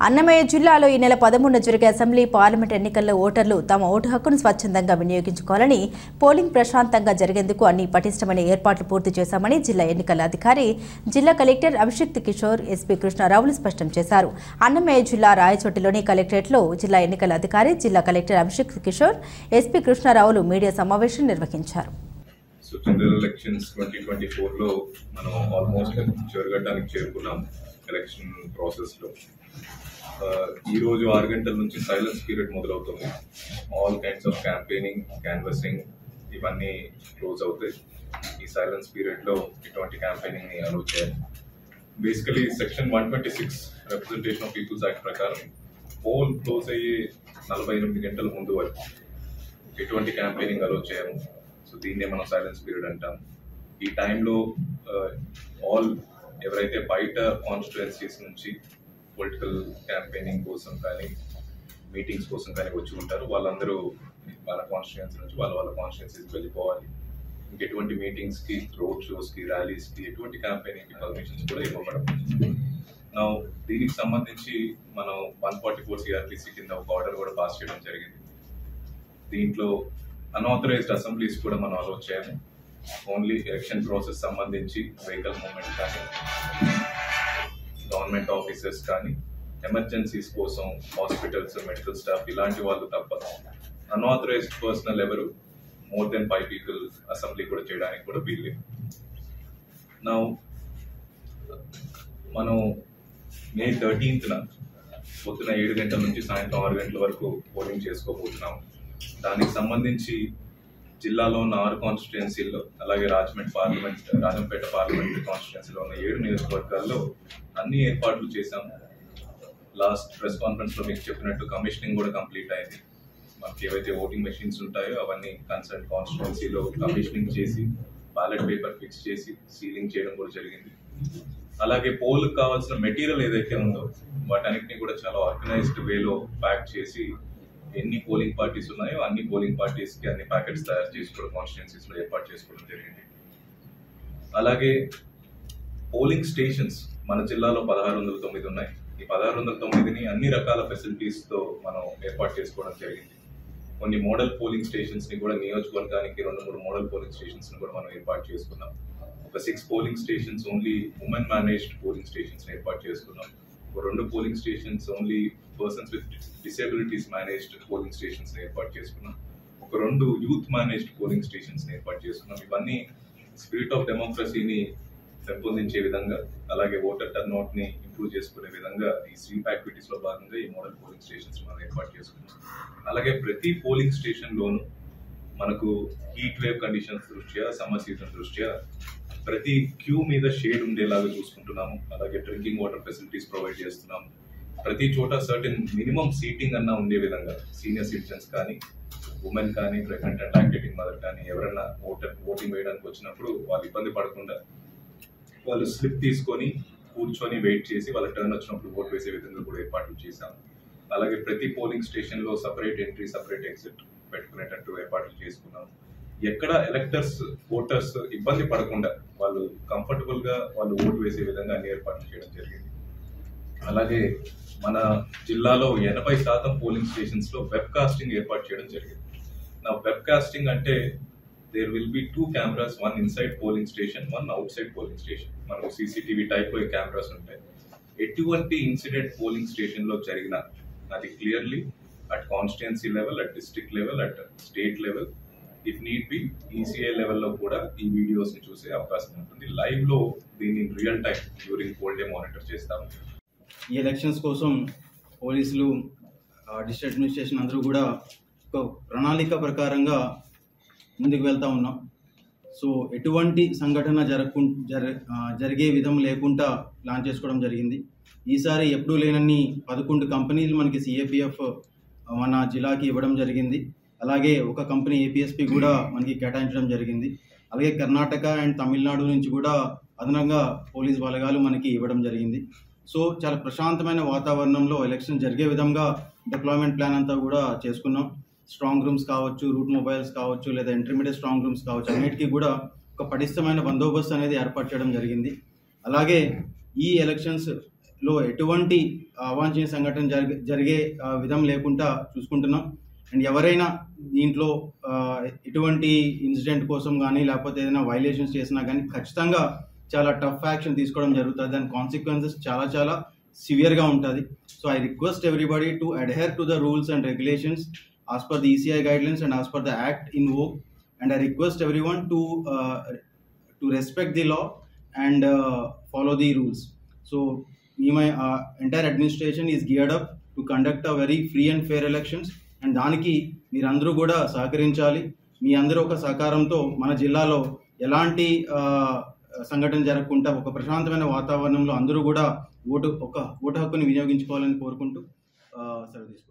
అన్నమయ్య జిల్లాలో ఈ నెల 13న జరిగే అసెంబ్లీ పార్లమెంట్ ఎన్నికల్లో ఓటర్లు తమ ఓటు హక్కును స్వచ్ఛందంగా వినియోగించుకోవాలని పోలింగ్ ప్రశాంతంగా జరిగేందుకు అన్ని పటిష్టమైన ఏర్పాట్లు పూర్తి చేశామని జిల్లా ఎన్నికల అధికారి జిల్లా కలెక్టర్ అభిషిక్త్ కిషోర్ ఎస్పీ కృష్ణారావులు స్పష్టం చేశారు. అన్నమయ్య జిల్లా రాయచోటిలోని కలెక్టరేట్లో జిల్లా ఎన్నికల అధికారి జిల్లా కలెక్టర్ అభిషిక్త్ కిషోర్ ఎస్పీ కృష్ణారావులు మీడియా సమావేశం నిర్వహించారు. సో జనరల్ ఎలక్షన్స్ 2024లో మనం ఆల్మోస్ట్ చివరిఘట్టానికి చేరుకున్నాం ఎలక్షన్ ప్రాసెస్లో. ఈ రోజు 6 గంటల నుంచి సైలెన్స్ పీరియడ్ మొదలవుతుంది. All kinds of campaigning, canvassing ఇవన్నీ క్లోజ్ అవుతాయి. ఈ సైలెన్స్ పీరియడ్లో ఎటువంటి క్యాంపెయినింగ్ని అలౌ చేయాలి. Basically section 126 representation of people's act ప్రకారం పోల్ క్లోజ్ అయ్యే 48 గంటల ముందు వరకు ఎటువంటి క్యాంపెయినింగ్ అలౌ చేయము. సో దీన్నే మనం సైలెన్స్ పీరియడ్ అంటాం. ఈ టైంలో ఎవరైతే బయట కాన్స్టిట్యుయెన్సీస్ నుంచి పొలిటికల్ క్యాంపెయినింగ్ కోసం కానీ మీటింగ్స్ కోసం కానీ వచ్చి ఉంటారు, వాళ్ళందరూ వాళ్ళ కాన్స్టిట్యుయెన్సీ నుంచి వాళ్ళ కాన్స్టిట్యుయెన్సీస్కి వెళ్ళిపోవాలి. ఇంకెటువంటి మీటింగ్స్కి, రోడ్ షోస్కి, ర్యాలీస్కి, ఎటువంటి క్యాంపెయినింగ్కి పర్మిషన్స్ కూడా ఇవ్వబడదు. దీనికి సంబంధించి మనం 144 CRPC కింద ఒక ఆర్డర్ కూడా పాస్ చేయడం జరిగింది. దీంట్లో అన్ఆథరైజ్డ్ అసెంబ్లీస్ కూడా మనం అలౌ చేయము. ఓన్లీ ఎలక్షన్ ప్రాసెస్ సంబంధించి వెహికల్ మూవ్మెంట్ కానీ, గవర్నమెంట్ ఆఫీసర్స్ కానీ, ఎమర్జెన్సీస్ కోసం హాస్పిటల్స్, మెడికల్ స్టాఫ్ ఇలాంటి వాళ్ళు తప్ప అన్ఆథరైజ్డ్ పర్సనల్ ఎవరు మోర్ దెన్ 5 people అసెంబ్లీ కూడా చేయడానికి కూడా వీల్లేదు. మనం మే 13న పొద్దున 7 గంటల నుంచి సాయంత్రం 6 గంటల వరకు పోలింగ్ చేసుకోబోతున్నాం. దానికి సంబంధించి జిల్లాలో ఉన్న 6 కాన్స్టిట్యుయెన్సీల్లో, అలాగే రాజంపేట పార్లమెంటరీ కాన్స్టిట్యుయెన్సీలో ఉన్న 7 నియోజకవర్గాల్లో అన్ని ఏర్పాట్లు చేశాము. లాస్ట్ ప్రెస్ కాన్ఫరెన్స్ లో మీకు చెప్పినట్టు కమిషనింగ్ కూడా కంప్లీట్ అయింది. మనకి ఏవైతే ఓటింగ్ మెషిన్స్ ఉంటాయో అవన్నీ కన్సర్న్ కాన్స్టిట్యుయెన్సీలో కమిషనింగ్ చేసి బ్యాలెట్ పేపర్ ఫిక్స్ చేసి సీలింగ్ చేయడం కూడా జరిగింది. అలాగే పోల్కి కావాల్సిన మెటీరియల్ ఏదైతే ఉందో వాటన్నిటిని కూడా చాలా ఆర్గనైజ్డ్ వేలో ప్యాక్ చేసి ఎన్ని పోలింగ్ పార్టీస్ ఉన్నాయో అన్ని పోలింగ్ పార్టీస్కి అన్ని ప్యాకెట్స్ తయారు చేసుకోవడం కాన్స్టిట్యుయెన్సీస్లో ఏర్పాటు చేసుకోవడం జరిగింది. అలాగే పోలింగ్ స్టేషన్స్ మన జిల్లాలో 1609 ఉన్నాయి. ఈ 1609ని అన్ని రకాల ఫెసిలిటీస్తో మనం ఏర్పాటు చేసుకోవడం జరిగింది. కొన్ని మోడల్ పోలింగ్ స్టేషన్స్ని కూడా నియోజకవర్గానికి 2-3 మోడల్ పోలింగ్ స్టేషన్స్ని కూడా మనం ఏర్పాటు చేసుకున్నాం. ఒక 6 polling stations only women managed polling స్టేషన్స్ని ఏర్పాటు చేసుకున్నాం. ఒక 2 polling stations only persons with disabilities managed polling stations ఏర్పాటు చేసుకున్నాం. ఒక 2 యూత్ మేనేజ్డ్ పోలింగ్ స్టేషన్స్ ఏర్పాటు చేసుకున్నాం. ఇవన్నీ స్పిరిట్ ఆఫ్ డెమోక్రసీని పెంపొందించే విధంగా, అలాగే ఓటర్ టర్న్అవుట్ ని ఇంప్రూవ్ చేసుకునే విధంగా ఈ స్వీప్ యాక్టివిటీస్ లో భాగంగా ఈ మోడల్ పోలింగ్ స్టేషన్స్ మనం ఏర్పాటు చేసుకున్నాం. అలాగే ప్రతి పోలింగ్ స్టేషన్ లోను మనకు హీట్ వేవ్ కండిషన్స్ దృష్ట్యా, సమ్మర్ సీజన్ దృష్ట్యా ప్రతి క్యూ మీద షేడ్ ఉండేలాగా చూసుకుంటున్నాము. అలాగే డ్రింకింగ్ వాటర్ ఫెసిలిటీస్ ప్రొవైడ్ చేస్తున్నాము. ప్రతి చోట సర్టెన్ మినిమం సీటింగ్ అన్నా ఉండే విధంగా సీనియర్ సిటిజన్స్ కానీ, ఉమెన్ కానీ, ప్రెగ్నెంట్ అండ్ లాక్టేటింగ్ మదర్ కానీ ఎవరైనా ఓటింగ్ వేయడానికి వచ్చినప్పుడు వాళ్ళు ఇబ్బంది పడకుండా వాళ్ళు స్లిప్ తీసుకొని కూర్చొని వెయిట్ చేసి వాళ్ళ టర్న్ వచ్చినప్పుడు ఓటు వేసే విధంగా కూడా ఏర్పాట్లు చేశాము. అలాగే ప్రతి పోలింగ్ స్టేషన్లో సపరేట్ ఎంట్రీ, సపరేట్ ఎగ్జిట్ పెట్టుకునేటట్టు ఏర్పాట్లు చేసుకున్నాము. ఎక్కడ ఎలక్టర్స్, ఓటర్స్ ఇబ్బంది పడకుండా వాళ్ళు కంఫర్టబుల్గా వాళ్ళు ఓటు వేసే విధంగా అన్ని ఏర్పాట్లు చేయడం జరిగింది. అలాగే మన జిల్లాలో 80% పోలింగ్ స్టేషన్స్లో వెబ్ కాస్టింగ్ ఏర్పాటు చేయడం జరిగింది. నా వెబ్ కాస్టింగ్ అంటే there will be 2 cameras, 1 inside polling station, 1 outside polling station. మనకు CCTV టైప్ కెమెరాస్ ఉంటాయి. ఎటువంటి ఇన్సిడెంట్ పోలింగ్ స్టేషన్ లో జరిగినా అది clearly at constituency level, at district level, at state level, if need be ECI లెవెల్లో కూడా ఈ వీడియోస్ ని చూసే అవకాశం ఉంటుంది. లైవ్ లో దీన్ని real time during pole day monitor చేస్తాము. ఈ ఎలక్షన్స్ కోసం పోలీసులు, డిస్ట్రిక్ట్ అడ్మినిస్ట్రేషన్ అందరూ కూడా ఒక ప్రణాళిక ప్రకారంగా ముందుకు వెళ్తూ ఉన్నాం. సో ఎటువంటి సంఘటన జరిగే విధం లేకుండా ప్లాన్ చేసుకోవడం జరిగింది. ఈసారి ఎప్పుడూ లేనన్ని 11 కంపెనీలు మనకి CAPF మన జిల్లాకి ఇవ్వడం జరిగింది. అలాగే ఒక కంపెనీ APSP కూడా మనకి కేటాయించడం జరిగింది. అలాగే కర్ణాటక అండ్ తమిళనాడు నుంచి కూడా అదనంగా పోలీస్ బలగాలు మనకి ఇవ్వడం జరిగింది. సో చాలా ప్రశాంతమైన వాతావరణంలో ఎలక్షన్ జరిగే విధంగా డిప్లాయ్మెంట్ ప్లాన్ అంతా కూడా చేసుకున్నాం. స్ట్రాంగ్ రూమ్స్ కావచ్చు, రూట్ మొబైల్స్ కావచ్చు, లేదా ఇంటర్మీడియట్ స్ట్రాంగ్ రూమ్స్ కావచ్చు, అన్నిటికీ కూడా ఒక పటిష్టమైన బందోబస్తు అనేది ఏర్పాటు చేయడం జరిగింది. అలాగే ఈ ఎలక్షన్స్ లో ఎటువంటి అవాంఛనీయ సంఘటన జరిగే విధం లేకుండా చూసుకుంటున్నాం. అండ్ ఎవరైనా దీంట్లో ఎటువంటి ఇన్సిడెంట్ కోసం కానీ లేకపోతే ఏదైనా వైలేషన్స్ చేసినా కానీ ఖచ్చితంగా చాలా టఫ్ యాక్షన్ తీసుకోవడం జరుగుతుంది. దాని కాన్సిక్వెన్సెస్ చాలా చాలా సివియర్గా ఉంటుంది. So I request everybody to adhere to the rules and regulations as per the ECI guidelines and as per the act in vogue, and I request everyone to respect the law and follow the rules. So my entire administration is geared up to conduct a very free and fair elections, and దానికి మీరందరూ కూడా సహకరించాలి. మీ అందరూ ఒక సహకారంతో మన జిల్లాలో ఎలాంటి సంఘటన జరగకుండా ఒక ప్రశాంతమైన వాతావరణంలో అందరూ కూడా ఓటు హక్కుని వినియోగించుకోవాలని కోరుకుంటూ సెలవు తీసుకుంటాం.